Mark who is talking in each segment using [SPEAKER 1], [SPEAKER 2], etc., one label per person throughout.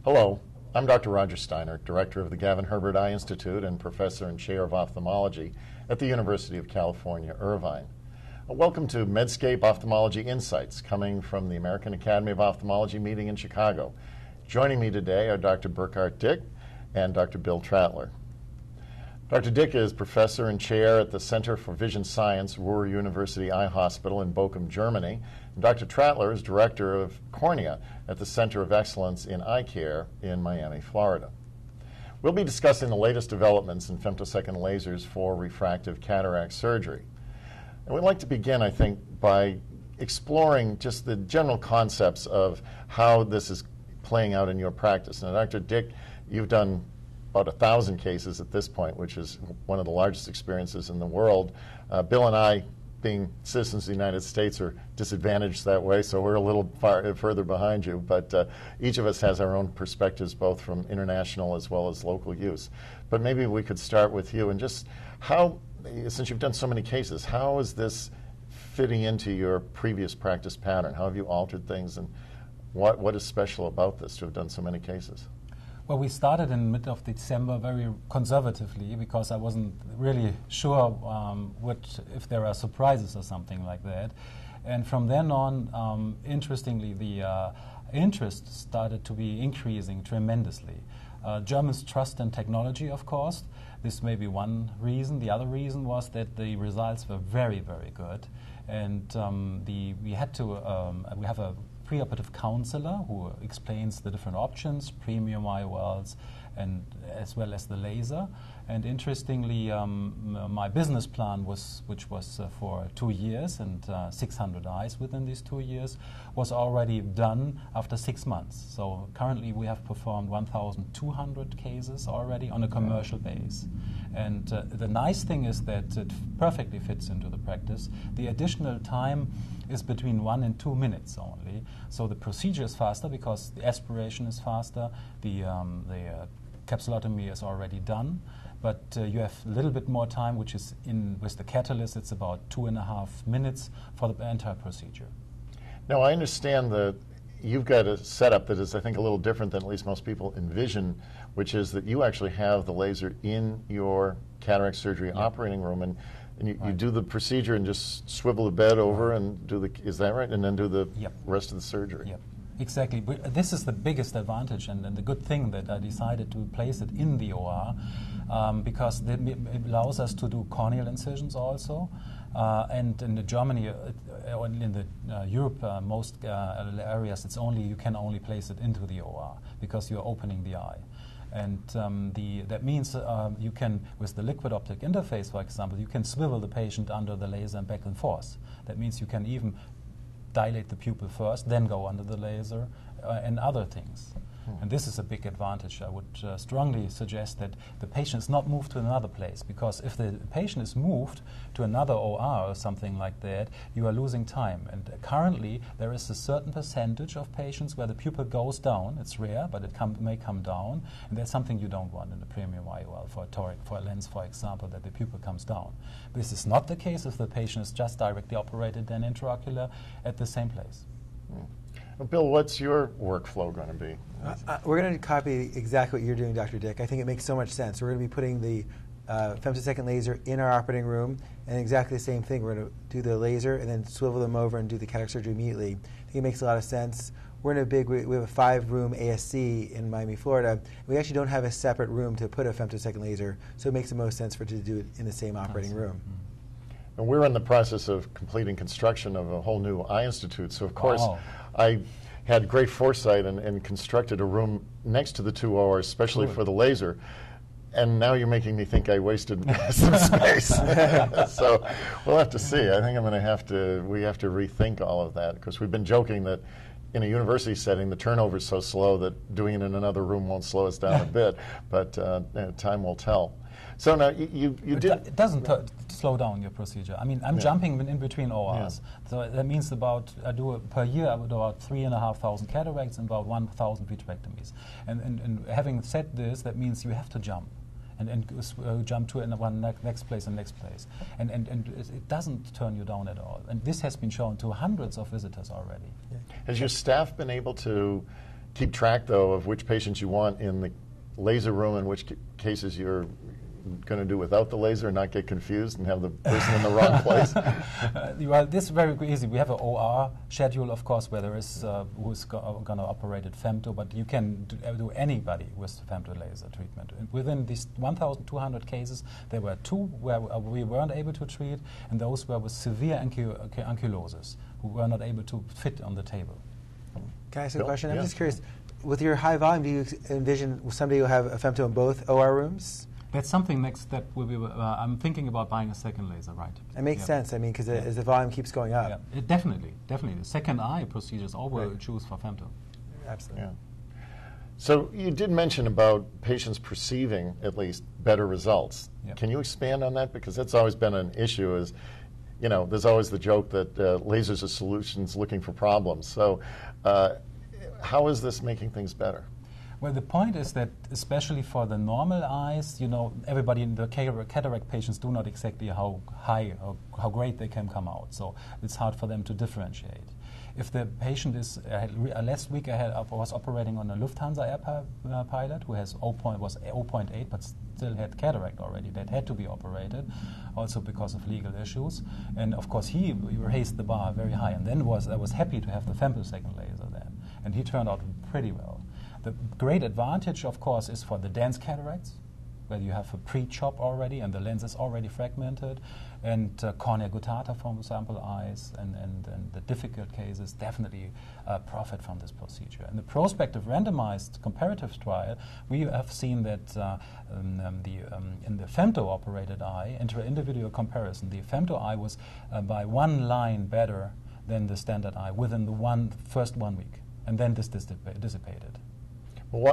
[SPEAKER 1] Hello, I'm Dr. Roger Steinert, Director of the Gavin Herbert Eye Institute and Professor and Chair of Ophthalmology at the University of California, Irvine. Welcome to Medscape Ophthalmology Insights, coming from the American Academy of Ophthalmology meeting in Chicago. Joining me today are Dr. Burkhard Dick and Dr. Bill Trattler. Dr. Dick is Professor and Chair at the Center for Vision Science, Ruhr University Eye Hospital in Bochum, Germany. And Dr. Trattler is Director of Cornea at the Center of Excellence in Eye Care in Miami, Florida. We'll be discussing the latest developments in femtosecond lasers for refractive cataract surgery. And we'd like to begin, I think, by exploring just the general concepts of how this is playing out in your practice. Now, Dr. Dick, you've done about 1,000 cases at this point, which is one of the largest experiences in the world. Bill and I, being citizens of the United States, are disadvantaged that way, so we're a little further behind you. But each of us has our own perspectives, both from international as well as local use. But maybe we could start with you and just how, since you've done so many cases, how is this fitting into your previous practice pattern? How have you altered things, and what is special about this to have done so many cases?
[SPEAKER 2] Well, we started in mid of December very conservatively because I wasn't really sure if there are surprises or something like that. And from then on, interestingly, the interest started to be increasing tremendously. Germans trust in technology, of course. This may be one reason. The other reason was that the results were very, very good. And we have a preoperative counselor who explains the different options, premium IOLs, and as well as the laser. And interestingly, my business plan which was for 2 years and 600 eyes within these 2 years, was already done after 6 months. So currently we have performed 1,200 cases already on a commercial base. And the nice thing is that it perfectly fits into the practice. The additional time is between 1 and 2 minutes only. So the procedure is faster because the aspiration is faster, the capsulotomy is already done, but you have a little bit more time, which is with the catalyst, it's about 2.5 minutes for the entire procedure.
[SPEAKER 1] Now, I understand that you've got a setup that is, I think, a little different than at least most people envision, which is that you actually have the laser in your cataract surgery operating room, and you do the procedure and just swivel the bed over and do is that right? And then do the rest of the surgery.
[SPEAKER 2] Yep. Exactly. But this is the biggest advantage and the good thing that I decided to place it in the OR because it allows us to do corneal incisions also. And in Germany, in the Europe, most areas, you can only place it into the OR because you're opening the eye. And that means you can, with the liquid optic interface, for example, you can swivel the patient under the laser and back and forth. That means you can even dilate the pupil first, then go under the laser, and other things. And this is a big advantage. I would strongly suggest that the patient is not moved to another place, because if the patient is moved to another OR or something like that, you are losing time. And currently, there is a certain percentage of patients where the pupil goes down. It's rare, but it may come down, and that's something you don't want in a premium IOL for a toric, for a lens, for example, that the pupil comes down. This is not the case if the patient is just directly operated and intraocular at the same place.
[SPEAKER 1] Well, Bill, what's your workflow going to be?
[SPEAKER 3] We're going to copy exactly what you're doing, Dr. Dick. I think it makes so much sense. We're going to be putting the femtosecond laser in our operating room, and exactly the same thing. We're going to do the laser and then swivel them over and do the cataract surgery immediately. I think it makes a lot of sense. We're in we have a 5-room ASC in Miami, Florida. We actually don't have a separate room to put a femtosecond laser, so it makes the most sense for it to do it in the same operating room.
[SPEAKER 1] And we're in the process of completing construction of a whole new eye institute, so of course I had great foresight and constructed a room next to the 2 ORs, especially for the laser. And now you're making me think I wasted some space. So we'll have to see. I think we have to rethink all of that, because we've been joking that in a university setting, the turnover is so slow that doing it in another room won't slow us down a bit, but time will tell. So now
[SPEAKER 2] It doesn't slow down your procedure. I mean, I'm jumping in between ORs. Yeah. So that means per year I do about 3,500 cataracts and about 1,000 vitrectomies. And having said this, that means you have to jump. And jump to next place and next place. And it doesn't turn you down at all. And this has been shown to hundreds of visitors already.
[SPEAKER 1] Yeah. Has your staff been able to keep track, though, of which patients you want in the laser room and which cases you're going to do without the laser and not get confused and have the person in the wrong place?
[SPEAKER 2] Well, this is very easy. We have an OR schedule, of course, where there is who's going to operate at femto, but you can do anybody with femto laser treatment. And within these 1,200 cases, there were 2 where we weren't able to treat, and those were with severe ankylosis, who were not able to fit on the table.
[SPEAKER 3] Can I ask a question?
[SPEAKER 1] Yeah.
[SPEAKER 3] I'm just curious, with your high volume, do you envision someday you'll have a femto in both OR rooms?
[SPEAKER 2] That's something next that will be. I'm thinking about buying a second laser, right?
[SPEAKER 3] It makes sense. I mean, because as the volume keeps going up.
[SPEAKER 2] Yeah, definitely. The second eye procedures all will choose for femto.
[SPEAKER 3] Absolutely.
[SPEAKER 1] Yeah. So you did mention about patients perceiving at least better results.
[SPEAKER 2] Yep.
[SPEAKER 1] Can you expand on that? Because that's always been an issue. Is, you know, there's always the joke that lasers are solutions looking for problems. So how is this making things better?
[SPEAKER 2] Well, the point is that especially for the normal eyes, you know, everybody in the cataract patients do not exactly how high or how great they can come out. So it's hard for them to differentiate. If the patient is last week I was operating on a Lufthansa air pilot who was 0.8 but still had cataract already. That had to be operated, also because of legal issues. And of course he raised the bar very high. And then I was happy to have the Femtosecond laser then, and he turned out pretty well. The great advantage, of course, is for the dense cataracts, where you have a pre-chop already and the lens is already fragmented, and cornea guttata, for example, eyes, and the difficult cases definitely profit from this procedure. In the prospective randomized comparative trial, we have seen that in the femto-operated eye, inter-individual comparison, the femto eye was by 1 line better than the standard eye within the first 1 week, and then this dissipated.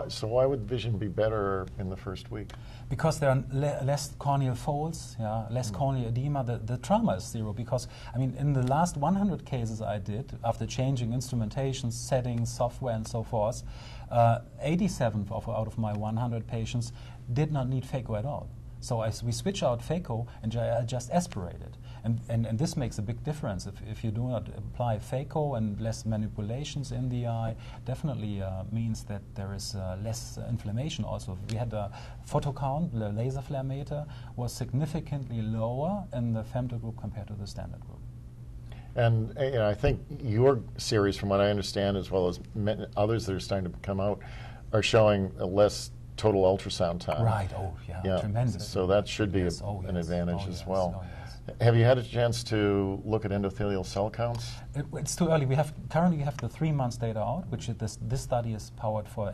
[SPEAKER 1] So why would vision be better in the first week?
[SPEAKER 2] Because there are less corneal folds, less corneal edema. The trauma is 0 because, I mean, in the last 100 cases I did, after changing instrumentation, settings, software, and so forth, 87 out of my 100 patients did not need phaco at all. So we switch out phaco and I just aspirate it. And this makes a big difference. If you do not apply phaco and less manipulations in the eye, definitely means that there is less inflammation also. We had a photo count, the laser flare meter, was significantly lower in the femto group compared to the standard group.
[SPEAKER 1] And I think your series, from what I understand, as well as others that are starting to come out, are showing a less total ultrasound time.
[SPEAKER 2] Right, tremendous.
[SPEAKER 1] So that should be an advantage as well. Have you had a chance to look at endothelial cell counts?
[SPEAKER 2] It's too early. Currently we have the 3 months data out, which this study is powered for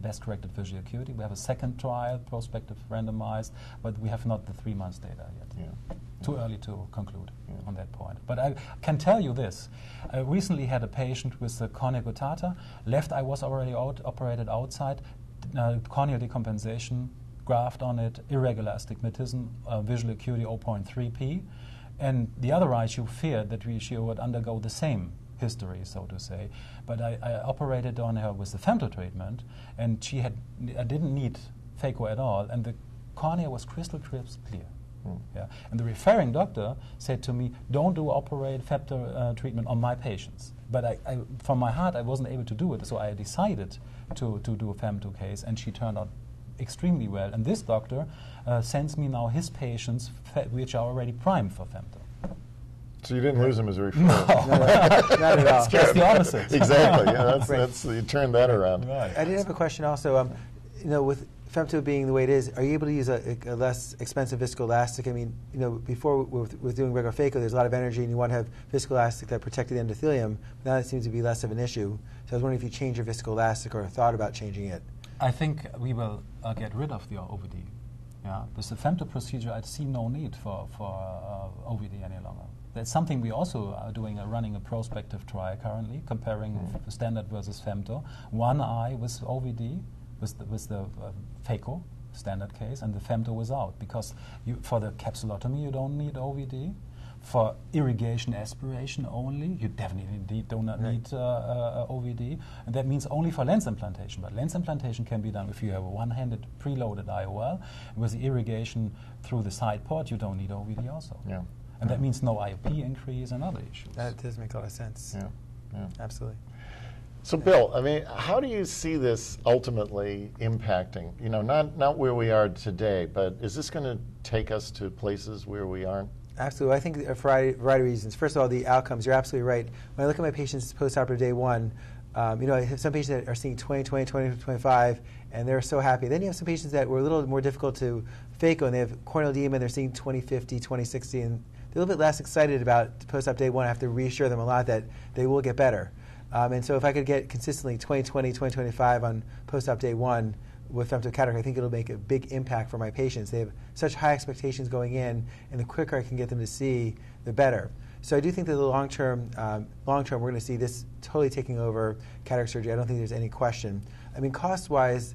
[SPEAKER 2] best corrected visual acuity. We have a second trial, prospective randomized, but we have not the 3 months data yet.
[SPEAKER 1] Yeah.
[SPEAKER 2] Too early to conclude on that point. But I can tell you this. I recently had a patient with the cornea guttata. Left eye was already operated outside. Corneal decompensation, graft on it, irregular astigmatism, visual acuity 0.3p. And the other eye, she feared that she would undergo the same history, so to say. But I operated on her with the femto treatment, and I didn't need phaco at all, and the cornea was crystal clear. Yeah. And the referring doctor said to me, don't do femto treatment on my patients. But from my heart, I wasn't able to do it, so I decided to do a femto case, and she turned out extremely well. And this doctor sends me now his patients, which are already primed for femto.
[SPEAKER 1] So you didn't lose him as a referral?
[SPEAKER 3] No, not at all.
[SPEAKER 2] Just the opposite.
[SPEAKER 1] Exactly. Yeah, you turned that around.
[SPEAKER 2] Right.
[SPEAKER 3] I did have a question also. With femto being the way it is, are you able to use a less expensive viscoelastic? I mean, before with doing regular phaco, there's a lot of energy, and you want to have viscoelastic that protected the endothelium. Now it seems to be less of an issue. So I was wondering if you change your viscoelastic or thought about changing it.
[SPEAKER 2] I think we will get rid of the OVD. Yeah, with the femto procedure, I see no need for OVD any longer. That's something we also are doing, running a prospective trial currently, comparing standard versus femto. One eye with OVD, with the phaco standard case, and the femto without, because for the capsulotomy you don't need OVD. For irrigation aspiration only, you definitely do not need OVD, and that means only for lens implantation. But lens implantation can be done if you have a one-handed preloaded IOL. With the irrigation through the side port, you don't need OVD also.
[SPEAKER 1] Yeah.
[SPEAKER 2] And that means no IOP increase and other issues.
[SPEAKER 3] That does make a lot of sense.
[SPEAKER 1] Yeah.
[SPEAKER 3] Absolutely.
[SPEAKER 1] So, Bill, I mean, how do you see this ultimately impacting? You know, not where we are today, but is this going to take us to places where we aren't?
[SPEAKER 3] Absolutely. I think a variety of reasons. First of all, the outcomes. You're absolutely right. When I look at my patients post-operative day one, you know, I have some patients that are seeing 20, 20, 20, 25, and they're so happy. Then you have some patients that were a little more difficult to phaco, and they have corneal edema, and they're seeing 20, 50, 20, 60, and they're a little bit less excited about post-op day one. I have to reassure them a lot that they will get better. And so if I could get consistently 2020, 2025 on post-op day one with femtocataract, I think it'll make a big impact for my patients. They have such high expectations going in, and the quicker I can get them to see, the better. So I do think that the long term, we're going to see this totally taking over cataract surgery. I don't think there's any question. I mean, cost-wise,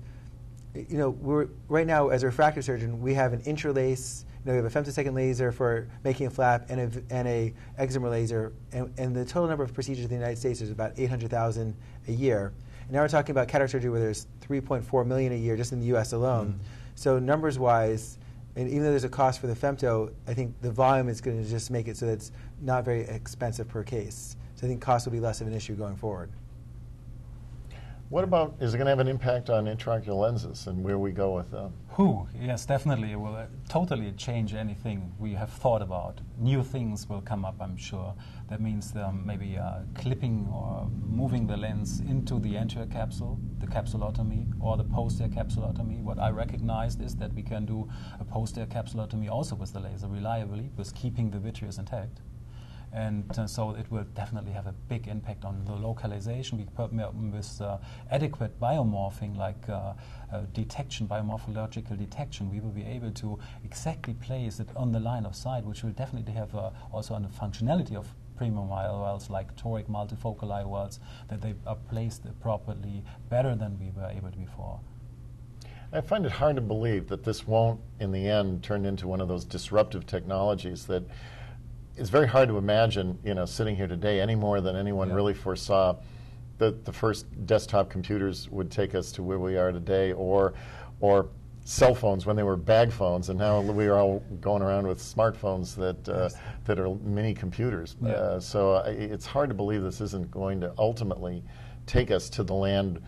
[SPEAKER 3] you know, right now as a refractive surgeon, we have an intralace. You know, we have a femtosecond laser for making a flap and a excimer laser, and the total number of procedures in the United States is about 800,000 a year. And now we're talking about cataract surgery where there's 3.4 million a year just in the U.S. alone. Mm-hmm. So numbers-wise, and even though there's a cost for the femto, I think the volume is going to just make it so that it's not very expensive per case. So I think cost will be less of an issue going forward.
[SPEAKER 1] What about, is it going to have an impact on intraocular lenses and where we go with them?
[SPEAKER 2] Yes, definitely. It will totally change anything we have thought about. New things will come up, I'm sure. That means maybe clipping or moving the lens into the anterior capsule, the capsulotomy, or the posterior capsulotomy. What I recognized is that we can do a posterior capsulotomy also with the laser reliably, with keeping the vitreous intact. And so it will definitely have a big impact on the localization with adequate biomorphing, like detection, biomorphological detection. We will be able to exactly place it on the line of sight, which will definitely have also on the functionality of premium IOLs, like toric multifocal IOLs, that they are placed properly better than we were able to before.
[SPEAKER 1] I find it hard to believe that this won't, in the end, turn into one of those disruptive technologies that it's very hard to imagine, you know, sitting here today any more than anyone really foresaw that the first desktop computers would take us to where we are today, or cell phones when they were bag phones, and now we are all going around with smartphones that are mini computers.
[SPEAKER 2] Yeah.
[SPEAKER 1] So it's hard to believe this isn't going to ultimately take us to the land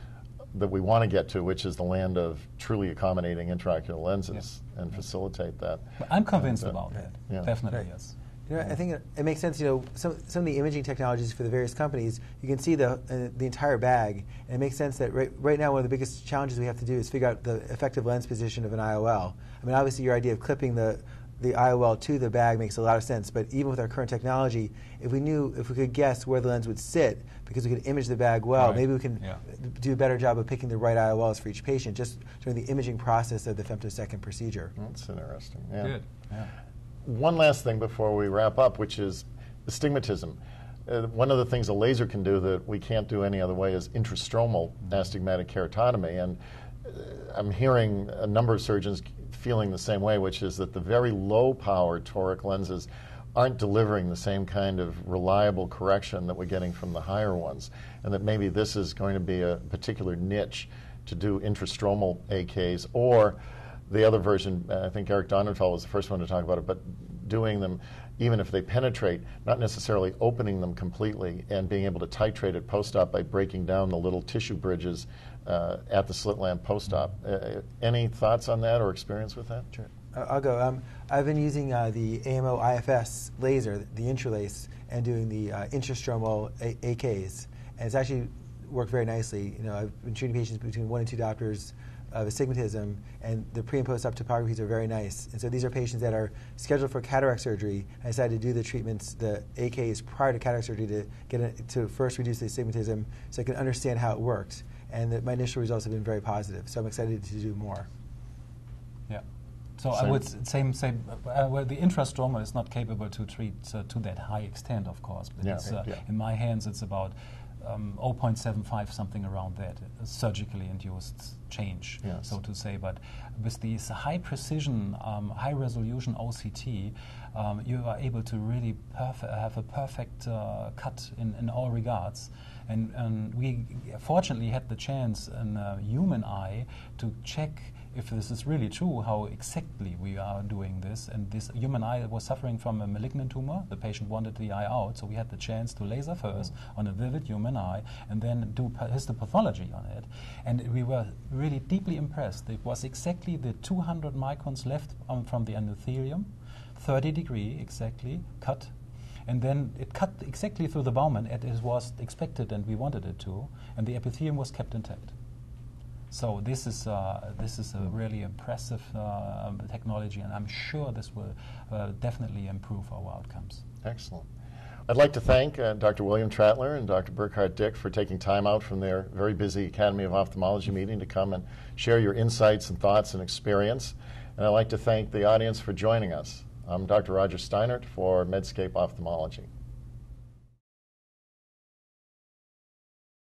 [SPEAKER 1] that we want to get to, which is the land of truly accommodating intraocular lenses and facilitate that.
[SPEAKER 2] I'm convinced about that.
[SPEAKER 1] Yeah.
[SPEAKER 2] Definitely,
[SPEAKER 3] right.
[SPEAKER 2] yes.
[SPEAKER 3] You know, I think it makes sense. You know, some of the imaging technologies for the various companies, you can see the entire bag, and it makes sense that right now one of the biggest challenges we have to do is figure out the effective lens position of an IOL. I mean, obviously your idea of clipping the IOL to the bag makes a lot of sense, but even with our current technology, if we could guess where the lens would sit, because we could image the bag well, maybe we can do a better job of picking the right IOLs for each patient just during the imaging process of the femtosecond procedure.
[SPEAKER 1] That's interesting. Yeah.
[SPEAKER 2] Good. Yeah.
[SPEAKER 1] One last thing before we wrap up, which is astigmatism. One of the things a laser can do that we can't do any other way is intrastromal astigmatic keratotomy. And I'm hearing a number of surgeons feeling the same way, which is that the very low-powered toric lenses aren't delivering the same kind of reliable correction that we're getting from the higher ones, and that maybe this is going to be a particular niche to do intrastromal AKs, or the other version, I think Eric Donenfeld was the first one to talk about it, but doing them, even if they penetrate, not necessarily opening them completely and being able to titrate it post-op by breaking down the little tissue bridges at the slit lamp post-op. Any thoughts on that or experience with that?
[SPEAKER 3] Sure. I'll go. I've been using the AMO IFS laser, the intralace, and doing the intrastromal AKs, and it's actually worked very nicely. You know, I've been treating patients between 1 and 2 doctors of astigmatism, and the pre and post-op topographies are very nice. And so these are patients that are scheduled for cataract surgery. I decided to do the treatments, the AKs, prior to cataract surgery to first reduce the astigmatism so I can understand how it worked. And my initial results have been very positive, so I'm excited to do more.
[SPEAKER 2] Yeah. So I would say well, the intrastromal is not capable to treat to that high extent, of course. But in my hands, it's about 0.75, something around that, surgically induced change, so to say. But with these high precision, high resolution OCT, you are able to really have a perfect cut in all regards. And we fortunately had the chance in a human eye to check if this is really true, how exactly we are doing this. And this human eye was suffering from a malignant tumor. The patient wanted the eye out, so we had the chance to laser first on a vivid human eye and then do histopathology on it. And we were really deeply impressed. It was exactly the 200 microns left from the endothelium, 30 degree exactly, cut. And then it cut exactly through the Bowman as it was expected and we wanted it to, and the epithelium was kept intact. So this is a really impressive technology, and I'm sure this will definitely improve our outcomes.
[SPEAKER 1] Excellent. I'd like to thank Dr. William Trattler and Dr. Burkhard Dick for taking time out from their very busy Academy of Ophthalmology meeting to come and share your insights and thoughts and experience. And I'd like to thank the audience for joining us. I'm Dr. Roger Steinert for Medscape Ophthalmology.